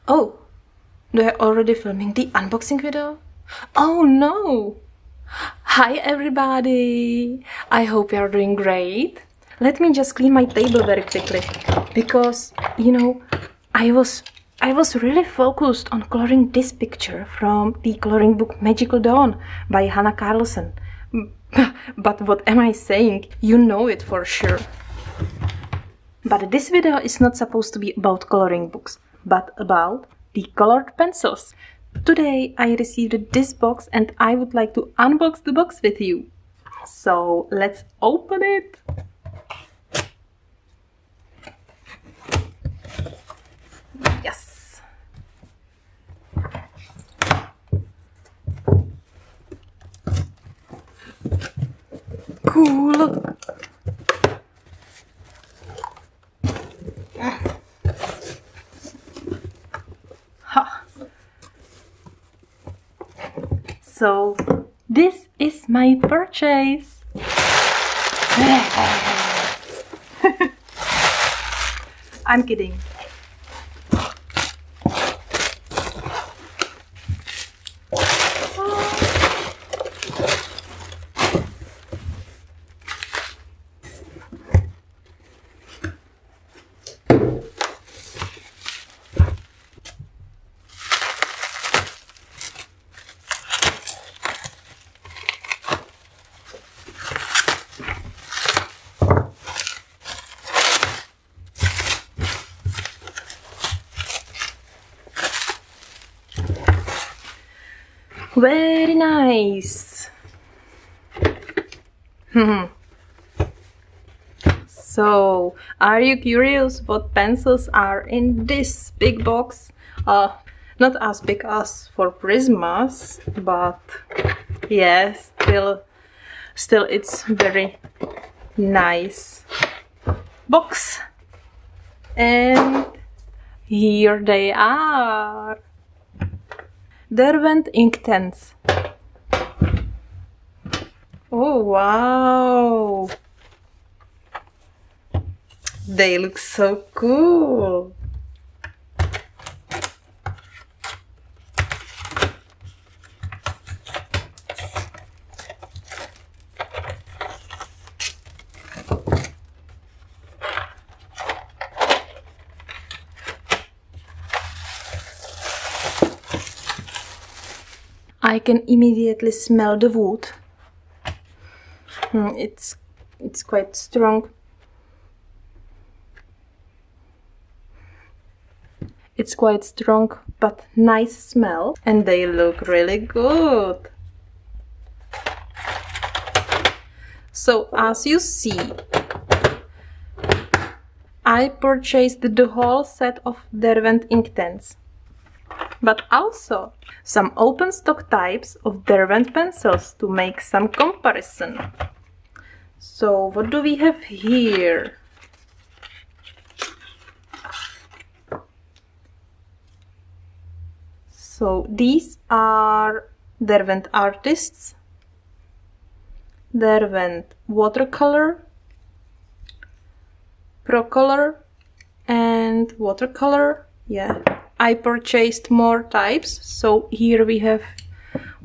Oh, they're already filming the unboxing video? Oh no! Hi everybody! I hope you're doing great. Let me just clean my table very quickly, because, you know, I was really focused on coloring this picture from the coloring book Magical Dawn by Hannah Carlson. But what am I saying? You know it for sure. But this video is not supposed to be about coloring books, but about the colored pencils. Today I received this box and I would like to unbox the box with you. So let's open it. Yes. Cool. Ha. So this is my purchase. I'm kidding. Very nice. So, are you curious what pencils are in this big box? Not as big as for Prismas, but yes, still it's very nice box. And here they are. Derwent Inktense. Oh wow! They look so cool. I can immediately smell the wood. It's quite strong. It's quite strong but nice smell, and they look really good. So as you see, I purchased the whole set of Derwent Inktense, but also some open stock types of Derwent pencils to make some comparison. So what do we have here? So these are Derwent Artists, Derwent Watercolor, Procolor and Watercolor. Yeah, I purchased more types. So here we have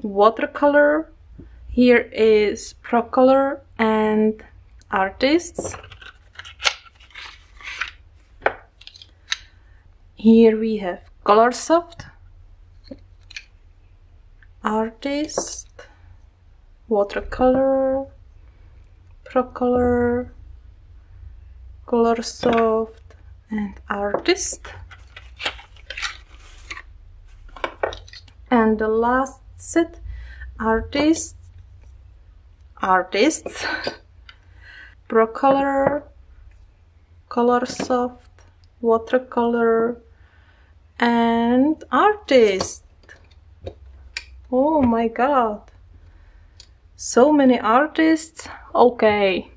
Watercolor, here is Procolor and Artists. Here we have Colorsoft, Artist, Watercolor, Procolor, Colorsoft and Artist. And the last set, Artists, Procolor, Colorsoft, Watercolor and Artist. Oh my god, so many artists. Okay,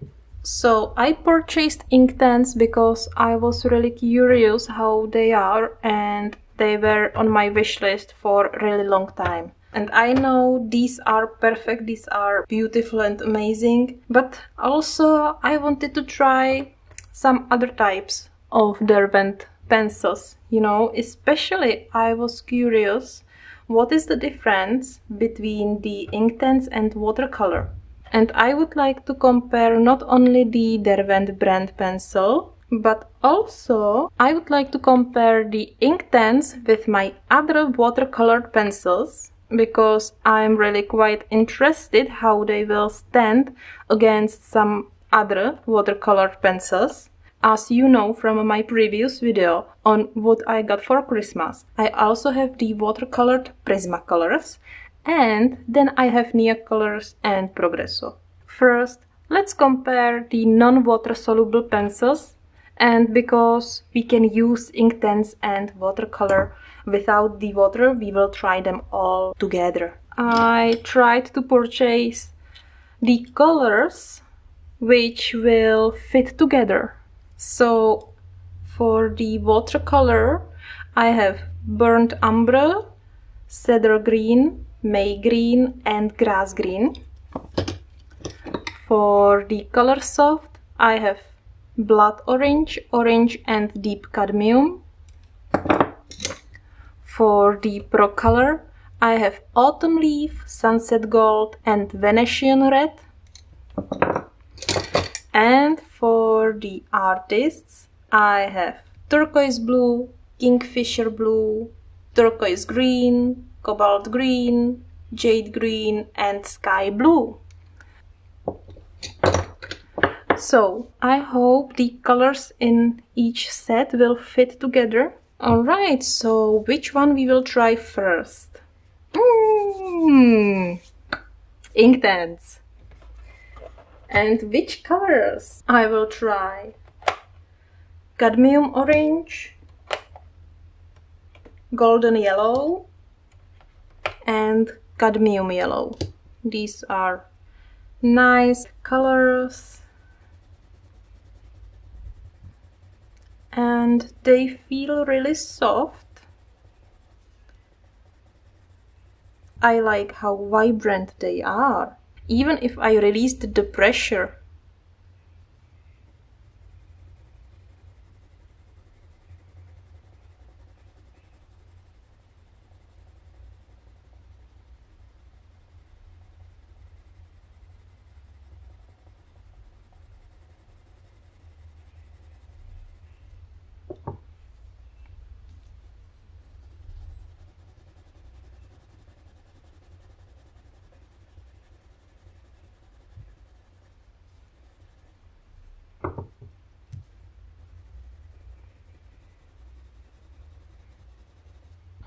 so I purchased Inktense because I was really curious how they are, and they were on my wish list for a really long time. And I know these are perfect, these are beautiful and amazing, but also I wanted to try some other types of Derwent pencils, you know, especially I was curious what is the difference between the Inktense and Watercolor. And I would like to compare not only the Derwent brand pencil, but also I would like to compare the Inktense with my other watercolored pencils, because I'm really quite interested how they will stand against some other watercolored pencils. As you know from my previous video on what I got for Christmas, I also have the Watercolored Prismacolors, and then I have Neocolors and Progresso. First, let's compare the non-water-soluble pencils, and because we can use Inktense and Watercolor without the water, we will try them all together. I tried to purchase the colors which will fit together. So for the watercolor, I have burnt umber, cedar green, May green and grass green. For the color soft, I have blood orange, orange and deep cadmium. For the pro color, I have autumn leaf, sunset gold and Venetian red. And for the artists, I have turquoise blue, kingfisher blue, turquoise green, cobalt green, jade green and sky blue. So I hope the colors in each set will fit together. Alright, so which one we will try first? Inktense. And which colors I will try? Cadmium orange, golden yellow and cadmium yellow. These are nice colors and they feel really soft. I like how vibrant they are, even if I released the pressure.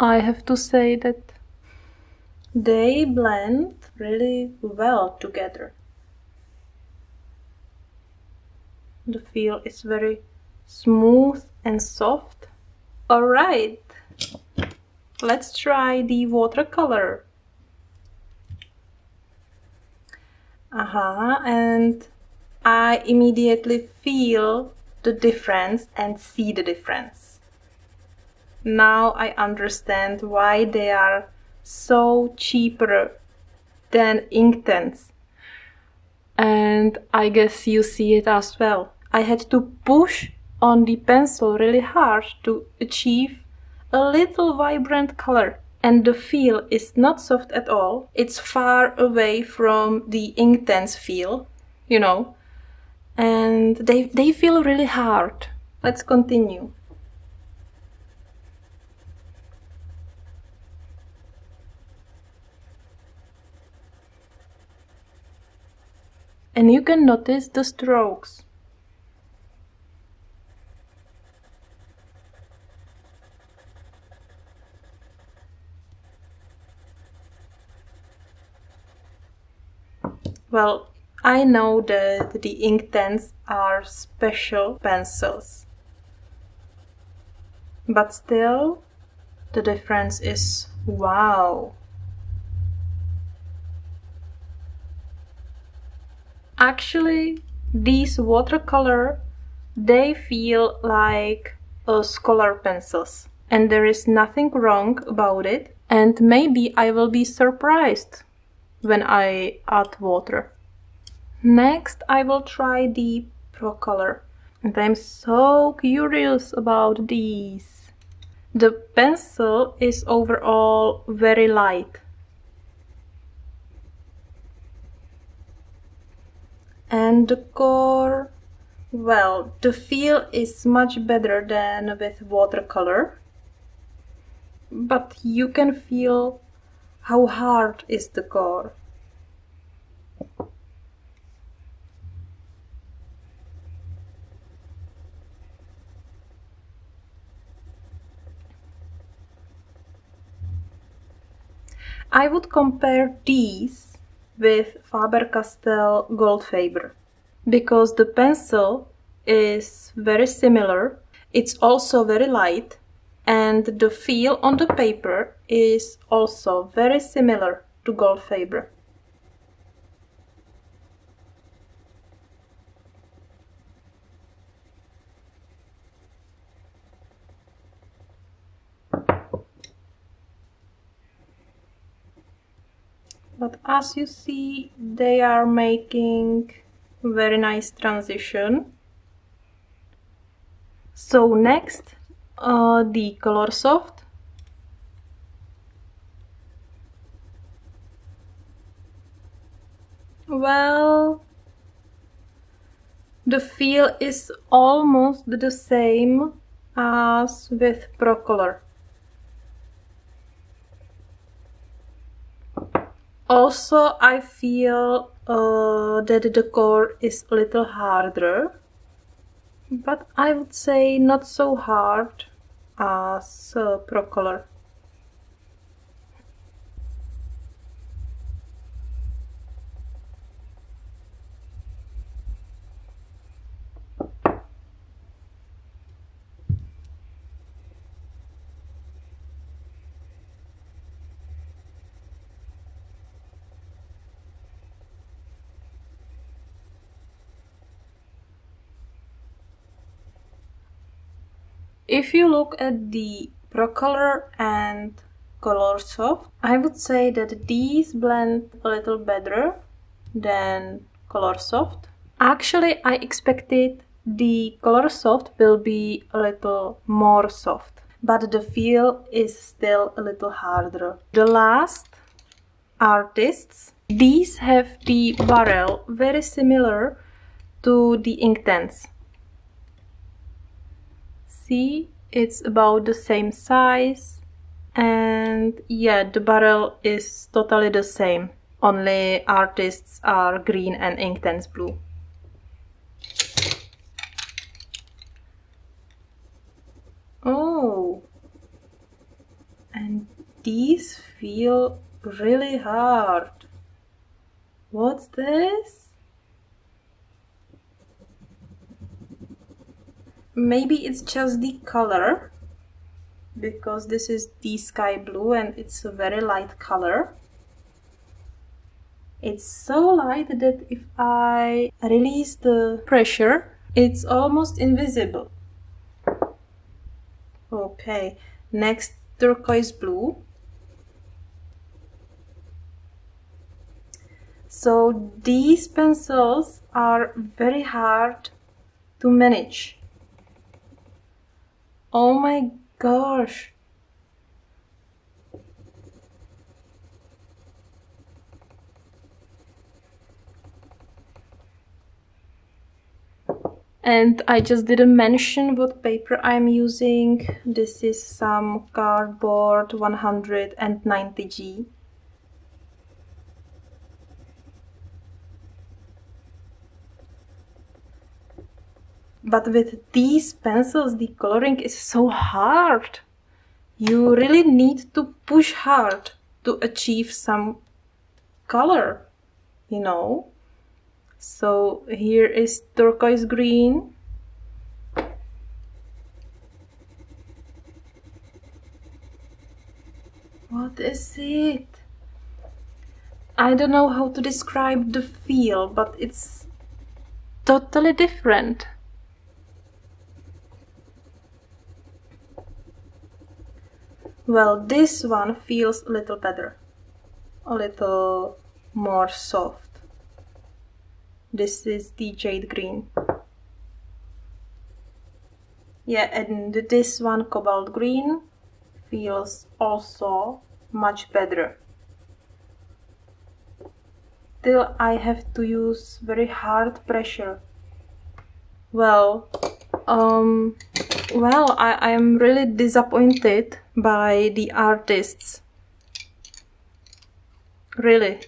I have to say that they blend really well together. The feel is very smooth and soft. Alright, let's try the watercolor. And I immediately feel the difference and see the difference. Now I understand why they are so cheaper than Inktense. And I guess you see it as well. I had to push on the pencil really hard to achieve a little vibrant color. And the feel is not soft at all. It's far away from the Inktense feel, you know. And they feel really hard. Let's continue. And you can notice the strokes. Well, I know that the Inktense are special pencils, but still the difference is wow. Actually, these watercolor, they feel like scholar pencils, and there is nothing wrong about it. And maybe I will be surprised when I add water. Next, I will try the Procolor. And I'm so curious about these. The pencil is overall very light. And the core, well, the feel is much better than with watercolor. But you can feel how hard is the core. I would compare these with Faber-Castell Goldfaber because the pencil is very similar. It's also very light, and the feel on the paper is also very similar to Goldfaber. But as you see, they are making very nice transition. So next, the Color Soft. Well, the feel is almost the same as with Procolor. Also, I feel that the core is a little harder, but I would say not so hard as Procolor. If you look at the Procolor and Color Soft, I would say that these blend a little better than Color Soft. Actually, I expected the Color Soft will be a little more soft, but the feel is still a little harder. The last artists, these have the barrel very similar to the Inktense. See, it's about the same size, and yeah, the barrel is totally the same, only artists are green and Inktense blue. Oh, and these feel really hard. What's this? Maybe it's just the color, because this is the sky blue and it's a very light color. It's so light that if I release the pressure, it's almost invisible. Okay, next, Turquoise Blue. So these pencils are very hard to manage. Oh my gosh! And I just didn't mention what paper I'm using. This is some cardboard 190G. But with these pencils, the coloring is so hard. You really need to push hard to achieve some color, you know. So here is Turquoise Green. What is it? I don't know how to describe the feel, but it's totally different. Well, this one feels a little better, a little more soft. This is the jade green. Yeah, and this one, cobalt green, feels also much better. Still, I have to use very hard pressure. Well, I am really disappointed by the artists. Really.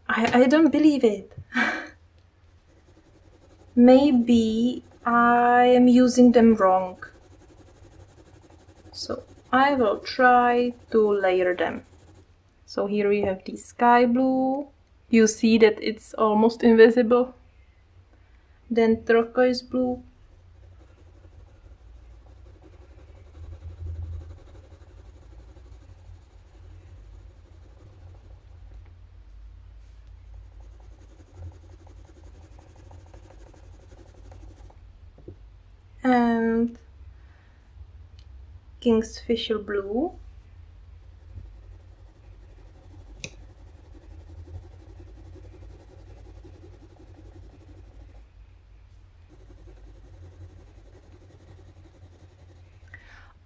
I don't believe it. Maybe I am using them wrong. So I will try to layer them. So here we have the sky blue. You see that it's almost invisible. Then turquoise blue. And Kingfisher blue.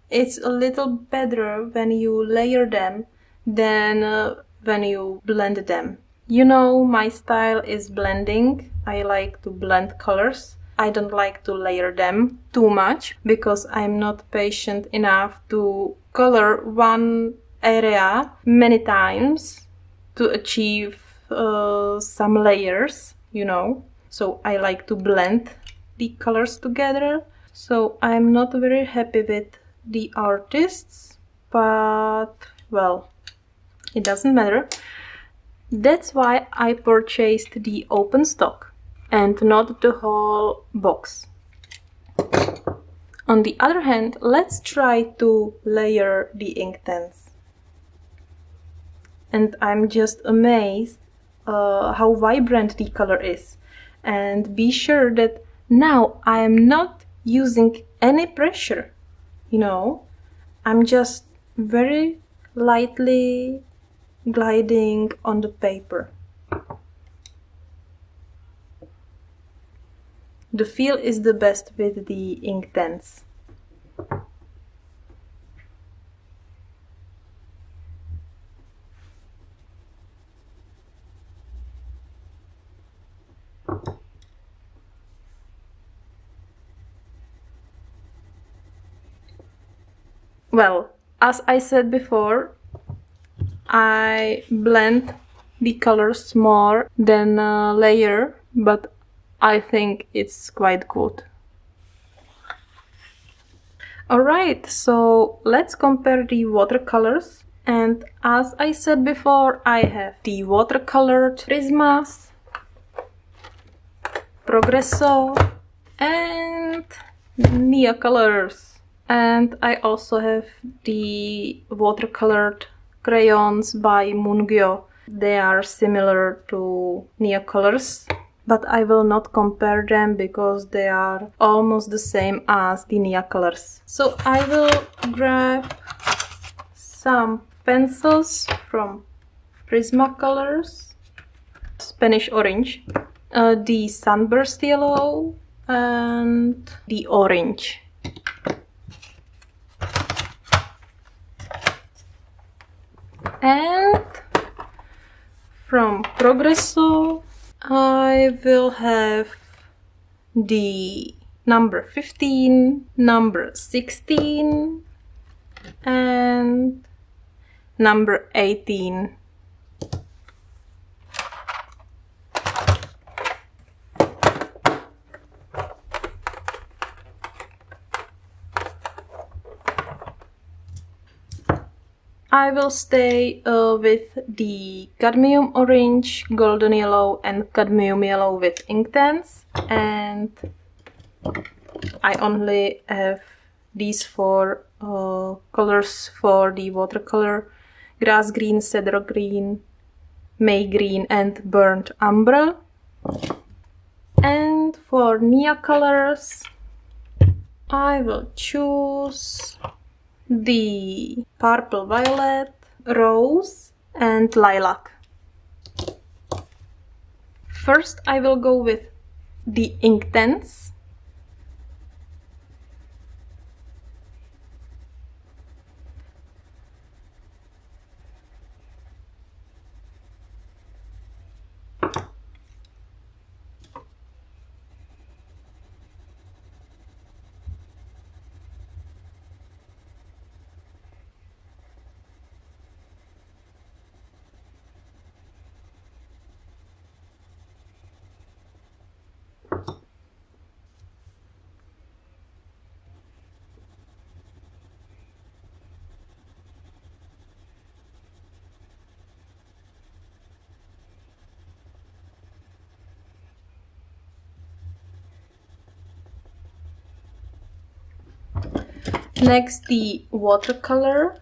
It's a little better when you layer them than when you blend them. You know, my style is blending. I like to blend colors. I don't like to layer them too much because I'm not patient enough to color one area many times to achieve some layers, you know. So I like to blend the colors together. So I'm not very happy with the artists, but well, it doesn't matter. That's why I purchased the open stock and not the whole box. On the other hand, let's try to layer the Inktense. And I'm just amazed how vibrant the color is. And be sure that now I am not using any pressure. You know, I'm just very lightly gliding on the paper. The feel is the best with the Inktense. Well, as I said before, I blend the colors more than a layer, but I think it's quite good. Alright, so let's compare the watercolors. And as I said before, I have the Watercolored Prismas, Progresso, and Neocolors. And I also have the watercolored crayons by Mungyo. They are similar to Neocolors, but I will not compare them because they are almost the same as the Neocolors. So I will grab some pencils from Prismacolors, Spanish orange, the sunburst yellow, and the orange. And from Progresso I will have the number 15, number 16 and number 18. I will stay with the cadmium orange, golden yellow and cadmium yellow with Inktense, and I only have these four colors for the watercolor: grass green, cedar green, May green and burnt umber. And for Neocolors I will choose the purple violet, rose and lilac. First I will go with the Inktense. Next, the watercolor.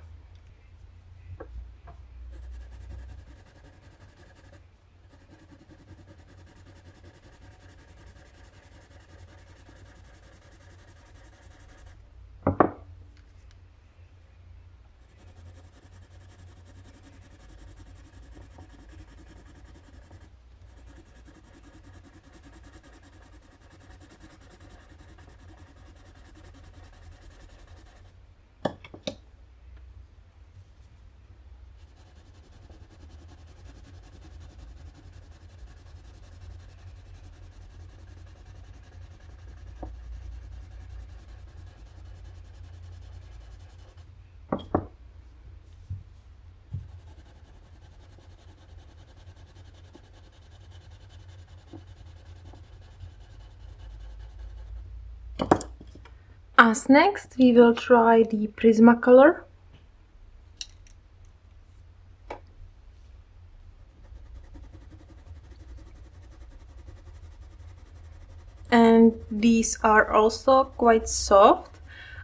As next, we will try the Prismacolor. And these are also quite soft.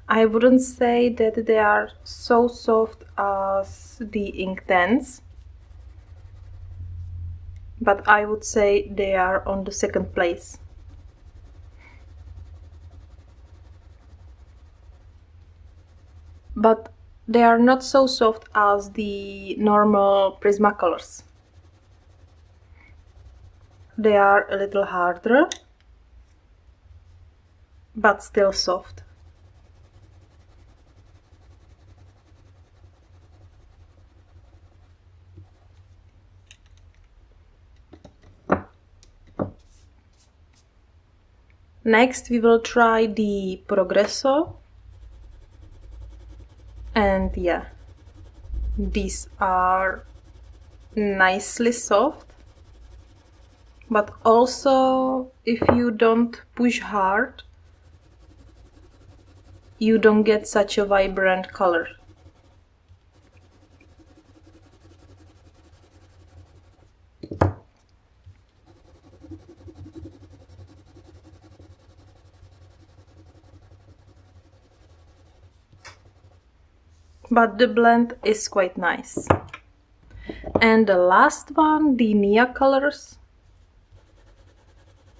I wouldn't say that they are so soft as the Inktense, but I would say they are on the second place. But they are not so soft as the normal Prismacolors. They are a little harder, but still soft. Next we will try the Progresso. And yeah, these are nicely soft, but also if you don't push hard, you don't get such a vibrant color. But the blend is quite nice. And the last one, the Neocolors.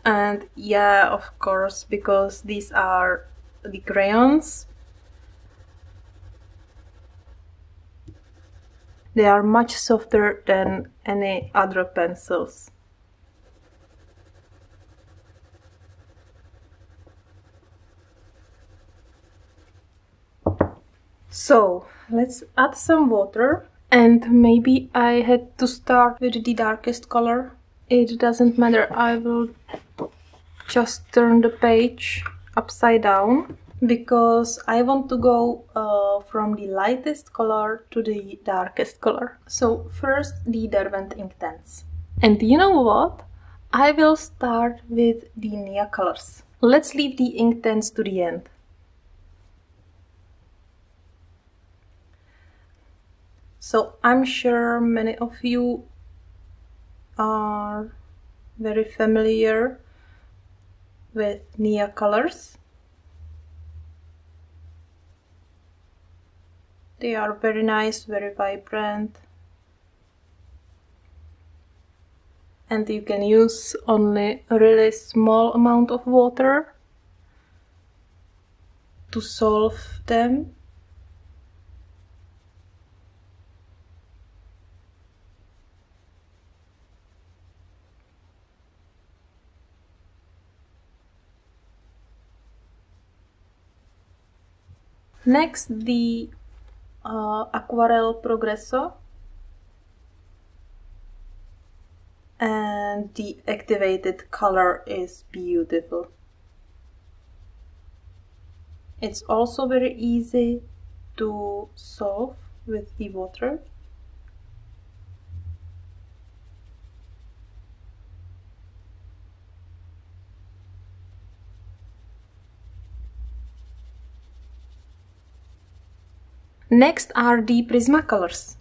And yeah, of course, because these are the crayons, they are much softer than any other pencils. So let's add some water, and maybe I had to start with the darkest color. It doesn't matter, I will just turn the page upside down because I want to go from the lightest color to the darkest color. So first the Derwent Inktense. And you know what? I will start with the Neocolors. Let's leave the Inktense to the end. So I'm sure many of you are very familiar with Neocolors. They are very nice, very vibrant, and you can use only a really small amount of water to solve them. Next, the Aquarelle Progresso. And the activated color is beautiful. It's also very easy to solve with the water. Next are the Prismacolors.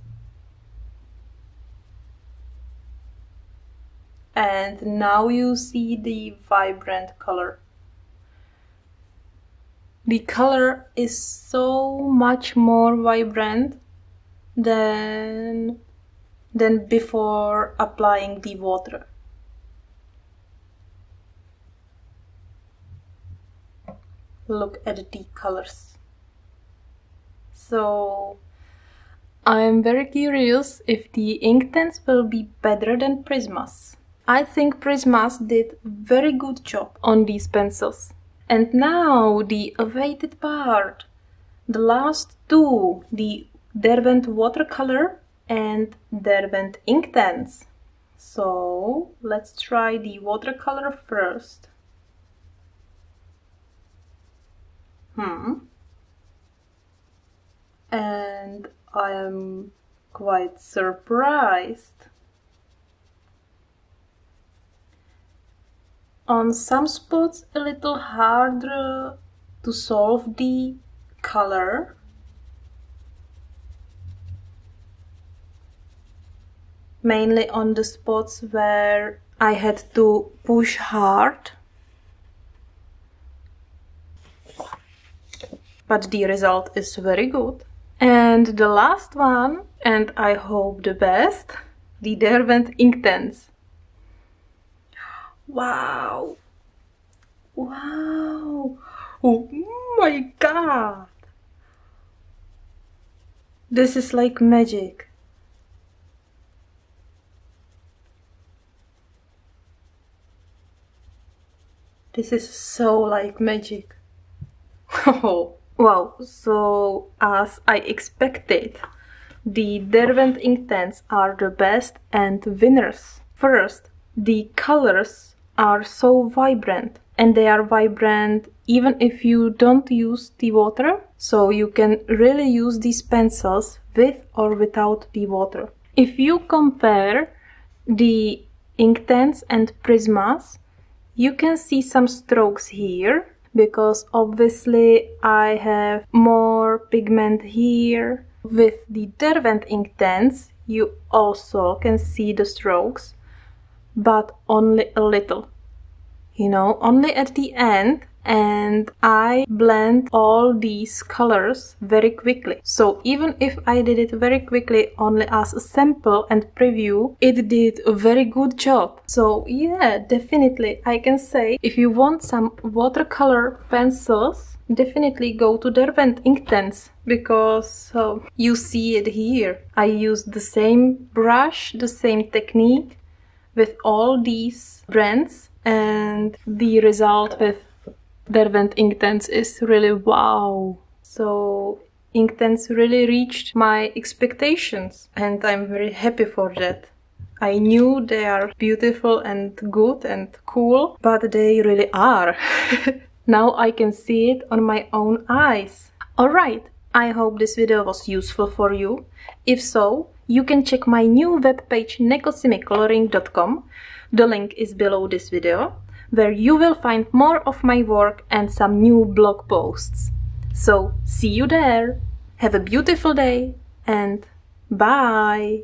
And now you see the vibrant color. The color is so much more vibrant than before applying the water. Look at the colors. So I am very curious if the Inktense will be better than Prismas. I think Prismas did very good job on these pencils. And now the awaited part. The last two, the Derwent Watercolor and Derwent Inktense. So let's try the watercolor first. And I am quite surprised. On some spots a little harder to solve the color. Mainly on the spots where I had to push hard. But the result is very good. And the last one, and I hope the best, the Derwent Inktense. Wow! Wow! Oh my god! This is like magic. This is so like magic. Oh, wow! So, as I expected, the Derwent Inktense are the best and winners. First, the colors are so vibrant, and they are vibrant even if you don't use the water, so you can really use these pencils with or without the water. If you compare the Inktense and Prismas, you can see some strokes here, because obviously I have more pigment here. With the Derwent Inktense you also can see the strokes, but only a little, you know, only at the end, and I blend all these colors very quickly. So even if I did it very quickly only as a sample and preview, it did a very good job. So yeah, definitely I can say if you want some watercolor pencils, definitely go to Derwent Inktense, because you see it here. I used the same brush, the same technique with all these brands, and the result with Derwent Inktense is really wow. So Inktense really reached my expectations, and I'm very happy for that. I knew they are beautiful and good and cool, but they really are. Now I can see it on my own eyes. Alright, I hope this video was useful for you. If so, you can check my new webpage necosymicoloring.com. The link is below this video, where you will find more of my work and some new blog posts. So see you there. Have a beautiful day and bye!